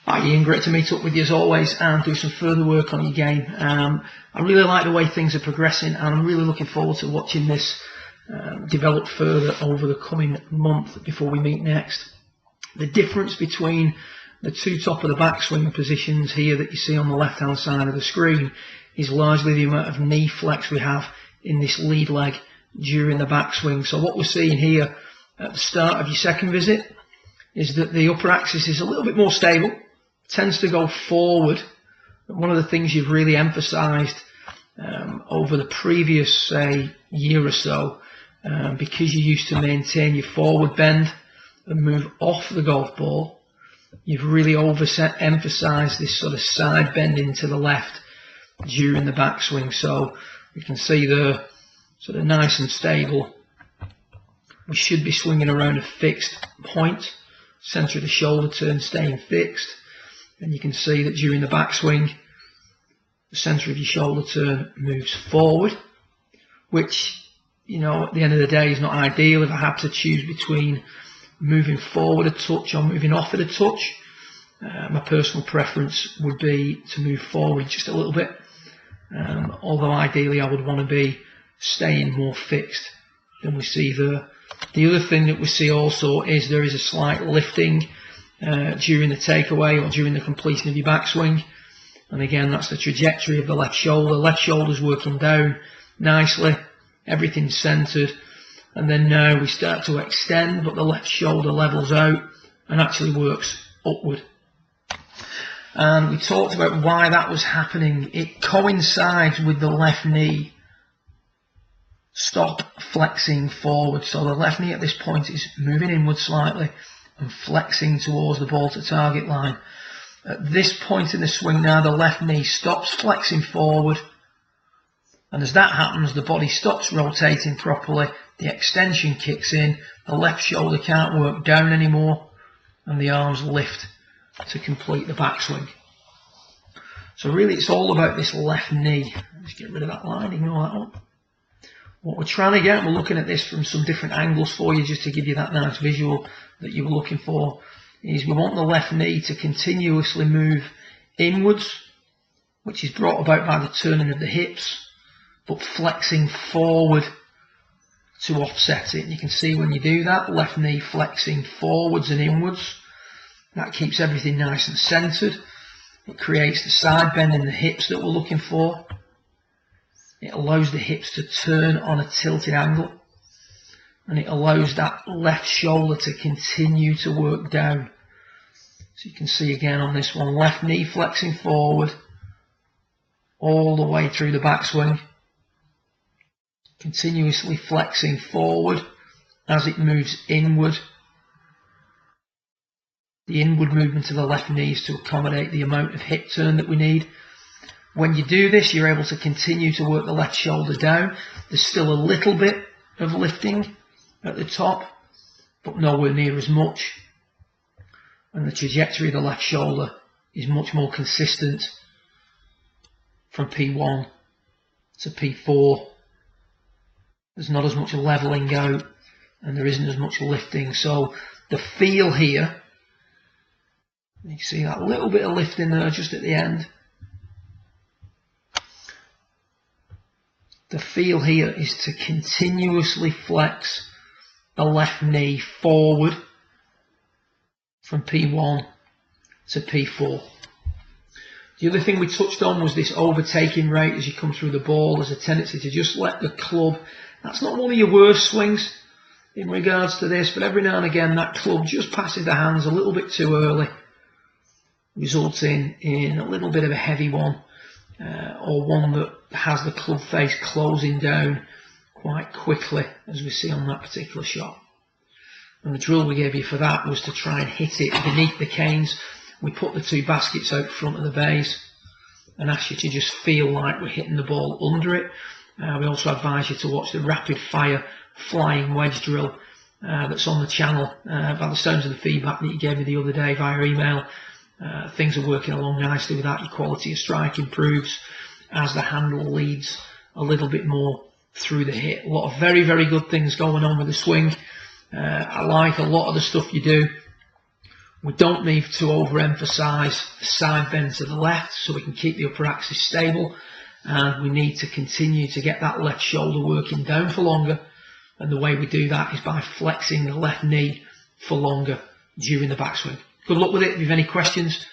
Hi Ian, great to meet up with you as always and do some further work on your game. I really like the way things are progressing and I'm really looking forward to watching this develop further over the coming month before we meet next. The difference between the two top of the backswing positions here that you see on the left hand side of the screen is largely the amount of knee flex we have in this lead leg during the backswing. So what we're seeing here at the start of your second visit is that the upper axis is a little bit more stable, tends to go forward. One of the things you've really emphasised over the previous, say, year or so, because you used to maintain your forward bend and move off the golf ball, you've really emphasised this sort of side bending to the left during the backswing. So you can see the sort of nice and stable. We should be swinging around a fixed point, centre of the shoulder turn staying fixed. And you can see that during the backswing, the centre of your shoulder turn moves forward, which, you know, at the end of the day is not ideal. If I had to choose between moving forward a touch or moving off it a touch, my personal preference would be to move forward just a little bit, although ideally I would want to be staying more fixed than we see there. The other thing that we see also is there is a slight lifting during the takeaway or during the completion of your backswing, and again that's the trajectory of the left shoulder. Left shoulder's working down nicely, everything's centered, and then now we start to extend, but the left shoulder levels out and actually works upward. And we talked about why that was happening. It coincides with the left knee stop flexing forward. So the left knee at this point is moving inward slightly and flexing towards the ball to target line. At this point in the swing now, the left knee stops flexing forward, and as that happens, the body stops rotating properly, the extension kicks in, the left shoulder can't work down anymore, and the arms lift to complete the backswing. So really it's all about this left knee. Let's get rid of that line, ignore that one. What we're trying to get, we're looking at this from some different angles for you just to give you that nice visual that you were looking for, is we want the left knee to continuously move inwards, which is brought about by the turning of the hips, but flexing forward to offset it. And you can see when you do that, left knee flexing forwards and inwards, that keeps everything nice and centered. It creates the side bend in the hips that we're looking for. It allows the hips to turn on a tilted angle, and it allows that left shoulder to continue to work down. So you can see again on this one, left knee flexing forward all the way through the backswing, continuously flexing forward as it moves inward. The inward movement of the left knee is to accommodate the amount of hip turn that we need. When you do this, you're able to continue to work the left shoulder down. There's still a little bit of lifting at the top, but nowhere near as much. And the trajectory of the left shoulder is much more consistent from P1 to P4. There's not as much leveling out, and there isn't as much lifting. So the feel here, you can see that little bit of lifting there just at the end. The feel here is to continuously flex the left knee forward from P1 to P4. The other thing we touched on was this overtaking rate as you come through the ball. There's a tendency to just let the club, that's not one of your worst swings in regards to this, but every now and again that club just passes the hands a little bit too early, resulting in a little bit of a heavy one, or one that has the club face closing down quite quickly, as we see on that particular shot. And the drill we gave you for that was to try and hit it beneath the canes. We put the two baskets out front of the bays and ask you to just feel like we're hitting the ball under it. We also advise you to watch the rapid fire flying wedge drill that's on the channel. By the sounds of the feedback that you gave me the other day via email, things are working along nicely with that. Your quality of strike improves as the handle leads a little bit more through the hit. A lot of very, very good things going on with the swing. I like a lot of the stuff you do. We don't need to overemphasise the side bend to the left so we can keep the upper axis stable, and we need to continue to get that left shoulder working down for longer, and the way we do that is by flexing the left knee for longer during the backswing. Good luck with it. If you have any questions,